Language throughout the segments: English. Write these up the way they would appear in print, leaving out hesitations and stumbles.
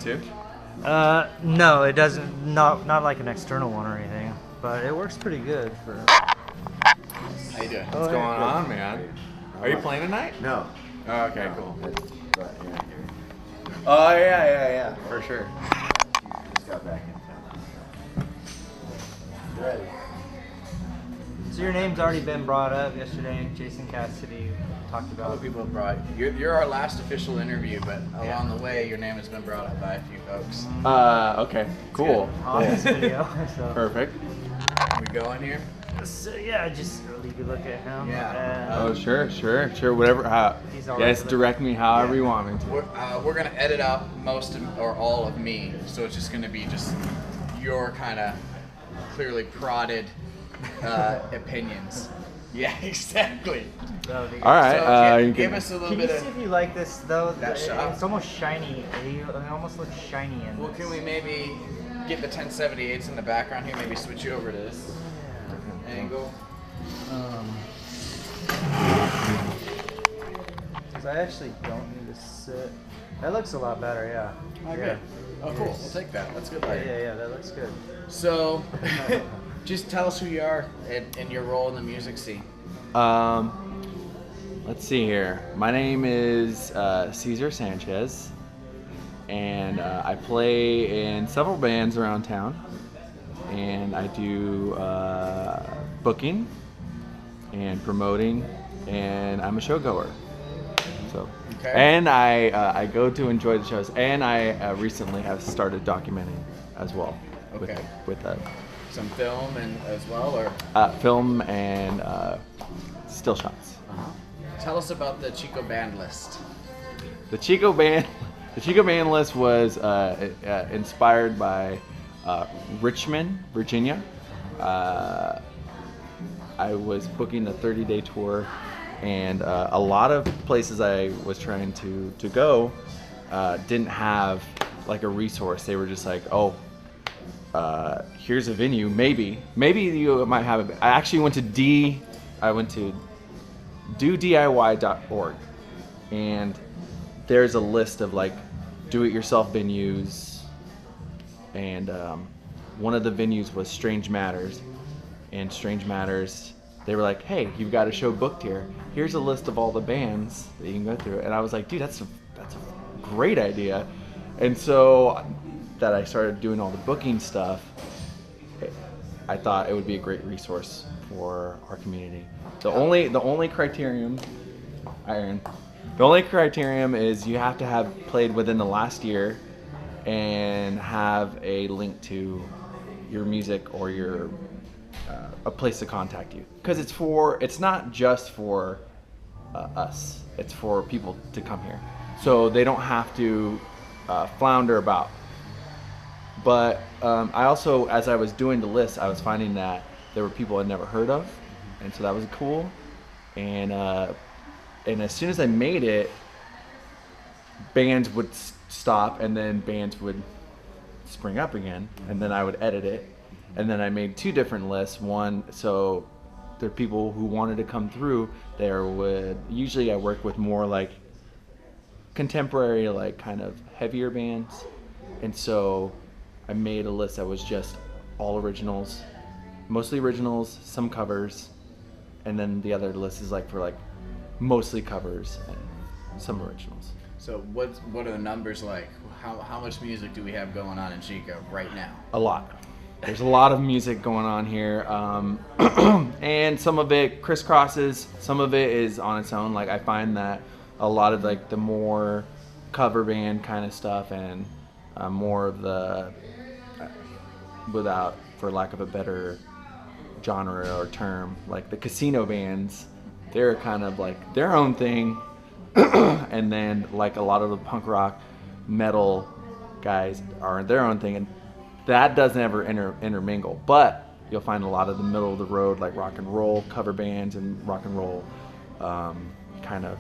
too? No, it doesn't. Not like an external one or anything, but it works pretty good for. How you doing? What's going on, man? Are you playing tonight? No. Oh, okay, cool. But yeah, here. Oh yeah, for sure. Just got back in town. Ready? So your name's already been brought up yesterday. Jason Cassidy talked A couple about. people have brought. You're our last official interview, but along the way, your name has been brought up by a few folks. Okay, cool. On this video. So. Perfect. We going here? So yeah, just leave you look at him. Yeah. Oh, sure, whatever. He's all Yes, right. direct me however you want me to. We're gonna edit out most of, or all of me, so it's just gonna be just your kind of clearly prodded opinions. Yeah, exactly. That'll be good. All right. So you give can- us a little Can you bit see of. if you like this though? That shot? It's almost shiny. It almost looks shiny in Well, this. can we maybe get the 1078s in the background here? Maybe switch you over to this angle. Because I actually don't need to sit. That looks a lot better, yeah. Oh, good. Oh, cool. We'll take that. That's good lighting. Yeah, that looks good. So, just tell us who you are and your role in the music scene. Let's see here. My name is Sesar Sanchez, and I play in several bands around town, and I do booking and promoting, and I'm a showgoer. So, Okay. and I go to enjoy the shows, and I recently have started documenting as well. Okay. With Some film and as well, or film and still shots. tell us about the Chico band list. The Chico band list was inspired by Richmond, Virginia. I was booking a 30-day tour, and a lot of places I was trying to go didn't have like a resource. They were just like, oh, here's a venue. Maybe you might have it. I actually went to DoDIY.org, and there's a list of like do-it-yourself venues, and one of the venues was Strange Matters, and Strange Matters, they were like, hey, you've got a show booked here. Here's a list of all the bands that you can go through. And I was like, dude, that's a great idea. And so that I started doing all the booking stuff, I thought it would be a great resource for our community. The only criterion, Aaron, the only criterion is you have to have played within the last year and have a link to your music or your a place to contact you, because it's not just for us, it's for people to come here, so they don't have to flounder about. But I also, as I was doing the list, I was finding that there were people I'd never heard of, and so that was cool. And as soon as I made it, bands would stop, and then bands would spring up again, and then I would edit it. And then I made two different lists. One, so there are people who wanted to come through. Usually I work with more like contemporary, like kind of heavier bands. And so I made a list that was just all originals, mostly originals, some covers. And then the other list is like for like mostly covers and some originals. So what are the numbers like? How much music do we have going on in Chico right now? A lot. There's a lot of music going on here, and some of it crisscrosses, some of it is on its own. Like I find that a lot of like the more cover band kind of stuff, and more of the, without, for lack of a better genre or term, like the casino bands, they're kind of like their own thing, and then like a lot of the punk rock, metal guys are their own thing, and that doesn't ever intermingle. But you'll find a lot of the middle of the road, like rock and roll cover bands and rock and roll kind of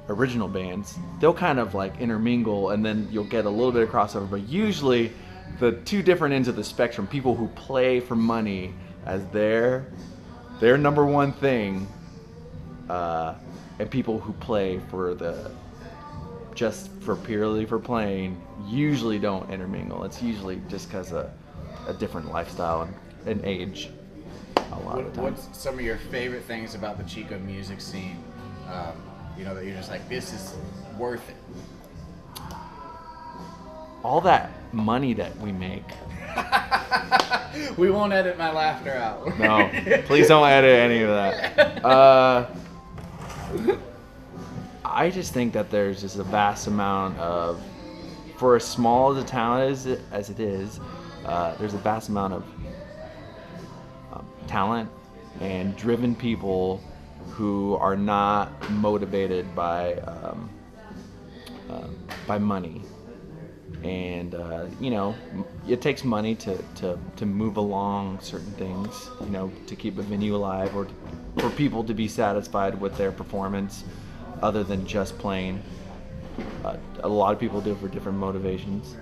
original bands. They'll kind of like intermingle, and then you'll get a little bit of crossover. But usually the two different ends of the spectrum, people who play for money as their number one thing, and people who play for the just for purely for playing usually don't intermingle. It's usually just because of a different lifestyle and age. A lot of the time. What's some of your favorite things about the Chico music scene? You know, that you're just like, this is worth it. All that money that we make. We won't edit my laughter out. No, please don't edit any of that. I just think that there's just a vast amount of, for as small as a town as it is, there's a vast amount of talent and driven people who are not motivated by money. And you know, it takes money to move along certain things, you know, to keep a venue alive, or for people to be satisfied with their performance other than just playing. A lot of people do it for different motivations,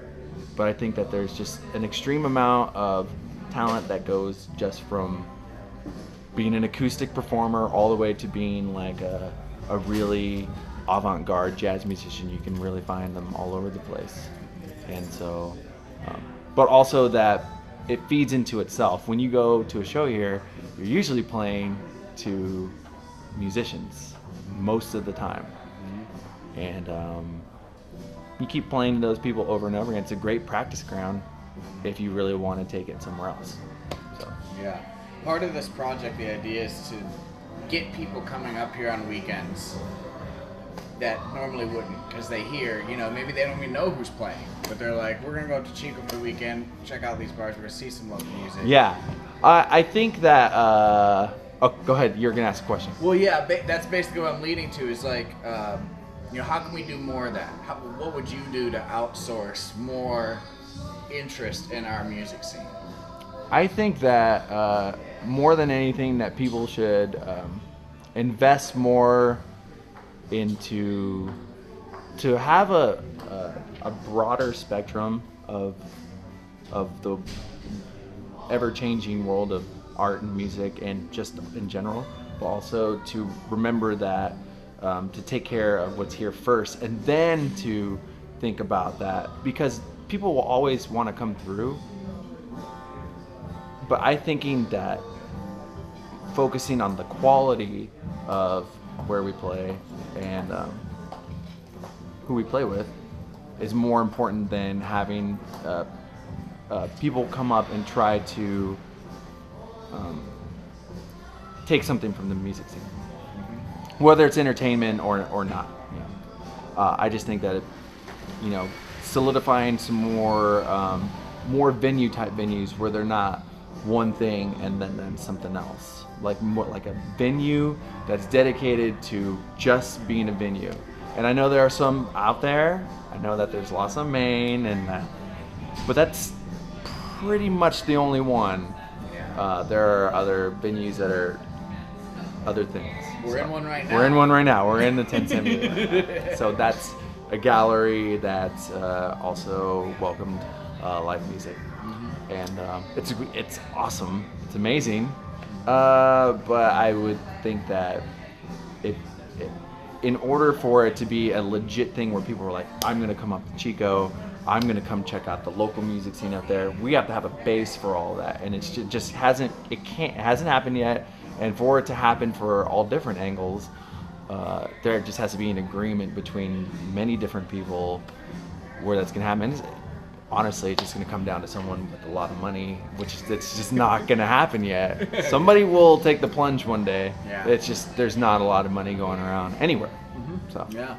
but I think that there's just an extreme amount of talent that goes just from being an acoustic performer all the way to being like a really avant-garde jazz musician. You can really find them all over the place. And so, but also that it feeds into itself. When you go to a show here, you're usually playing to musicians most of the time. And you keep playing to those people over and over again. It's a great practice ground if you really want to take it somewhere else. So. Yeah. Part of this project, the idea is to get people coming up here on weekends that normally wouldn't, because they hear, you know, maybe they don't even know who's playing, but they're like, we're going to go up to Chico for the weekend, check out these bars, we're going to see some local music. Yeah. I think that, oh, go ahead, you're going to ask a question. Well, yeah, that's basically what I'm leading to, is like, you know, how can we do more of that? What would you do to outsource more interest in our music scene? I think that more than anything, that people should invest more into to have a broader spectrum of the ever-changing world of art and music and just in general, but also to remember that to take care of what's here first and then to think about that, because people will always want to come through. But I thinking that focusing on the quality of where we play and who we play with is more important than having people come up and try to take something from the music scene, whether it's entertainment or not. You know. I just think that you know, solidifying some more venue type venues where they're not one thing and then something else, like more like a venue that's dedicated to just being a venue. And I know there are some out there. I know that there's lots on Maine, but that's pretty much the only one. Yeah. There are other venues that are other things. We're in one right now. We're in one right now. We're in the 1070. So that's a gallery that's also welcomed live music. And it's awesome. It's amazing. But I would think that in order for it to be a legit thing where people are like, I'm gonna come up to Chico, I'm gonna come check out the local music scene up there, we have to have a base for all of that, and it just hasn't happened yet. And for it to happen for all different angles, there just has to be an agreement between many different people where that's gonna happen. Honestly, it's just going to come down to someone with a lot of money, which it's just not going to happen yet. Somebody will take the plunge one day. Yeah. It's just there's not a lot of money going around anywhere. So Yeah.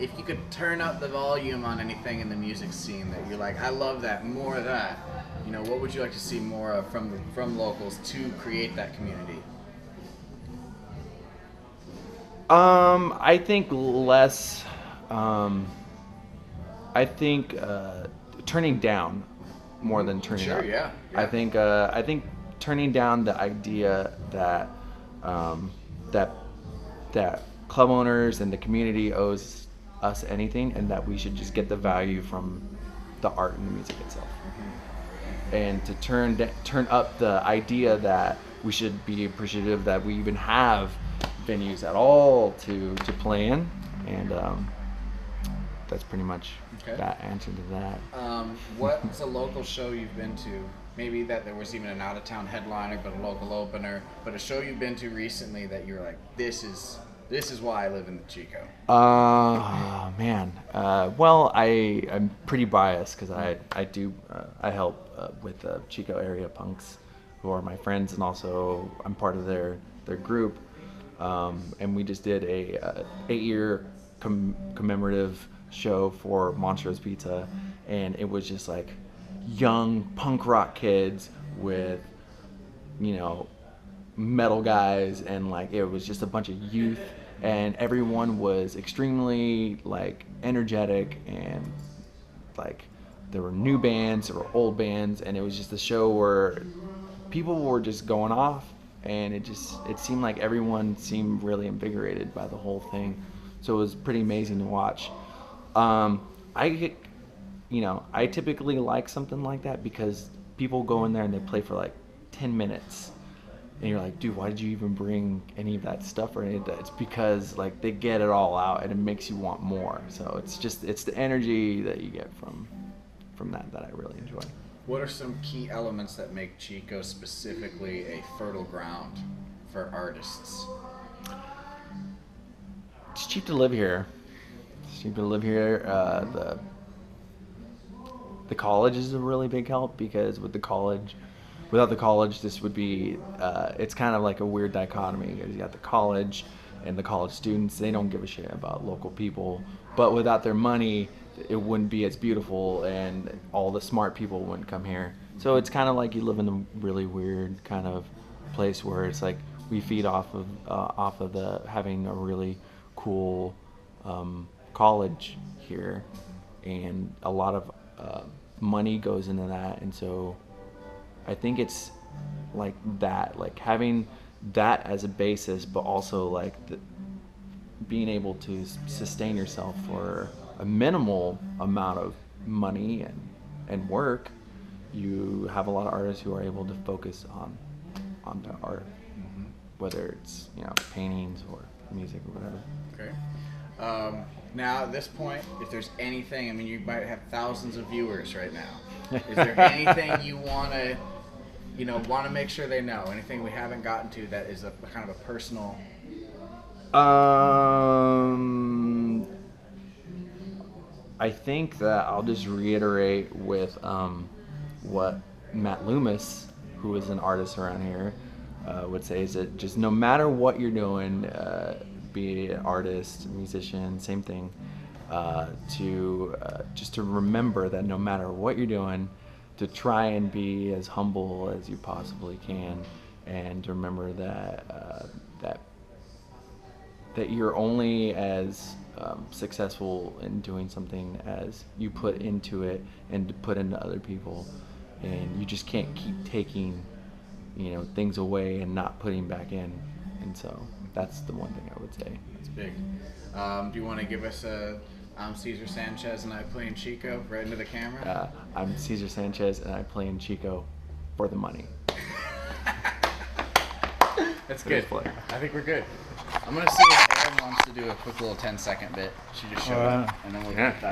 If you could turn up the volume on anything in the music scene that you're like, I love that, more of that, you know, what would you like to see more of from locals to create that community? I think less. I think turning down more than turning Sure, up. yeah. I think turning down the idea that that club owners and the community owes us anything, and that we should just get the value from the art and the music itself. And to turn up the idea that we should be appreciative that we even have venues at all to play in, and that's pretty much Okay. that answer to that. What's a local show you've been to? Maybe that there was even an out-of-town headliner, but a local opener. But a show you've been to recently that you're like, this is why I live in the Chico. Man. Well, I'm pretty biased because I help with the Chico area punks, who are my friends, and also I'm part of their group. And we just did a 8-year commemorative show for Montrose Pizza, and it was just like young punk rock kids with, you know, metal guys, and like it was just a bunch of youth, and everyone was extremely like energetic, and like there were new bands, there were old bands, and it was just a show where people were just going off, and it seemed like everyone seemed really invigorated by the whole thing. So it was pretty amazing to watch. I typically like something like that because people go in there and they play for like 10 minutes. And you're like, dude, why did you even bring any of that stuff or any of that? It's because like they get it all out and it makes you want more. So it's the energy that you get from that I really enjoy. What are some key elements that make Chico specifically a fertile ground for artists? It's cheap to live here. The college is a really big help because without the college, this would be, it's kind of like a weird dichotomy. You got the college and the college students, they don't give a shit about local people, but without their money, it wouldn't be as beautiful and all the smart people wouldn't come here. So it's kind of like you live in a really weird kind of place where it's like we feed off of the having a really cool college here, and a lot of money goes into that, and so I think it's like that, like having that as a basis, but also like being able to sustain yourself for a minimal amount of money and work. You have a lot of artists who are able to focus on their art, whether it's, you know, paintings or music or whatever. Okay. Now at this point, if there's anything, I mean, you might have thousands of viewers right now. Is there anything you want to make sure they know? Anything we haven't gotten to that is a kind of a personal? I think that I'll just reiterate with what Matt Loomis, who is an artist around here, would say, is that just no matter what you're doing, be it artist, musician, same thing, just to remember that no matter what you're doing, to try and be as humble as you possibly can, and to remember that you're only as successful in doing something as you put into it and to put into other people, and you just can't keep taking, you know, things away and not putting back in. And so that's the one thing I would say. That's big. Do you want to give us I'm Sesar Sanchez and I play in Chico right into the camera? I'm Sesar Sanchez and I play in Chico for the money. That's good. I think we're good. I'm going to see if Aaron wants to do a quick little 10-second bit. She just showed up, and then we'll get that.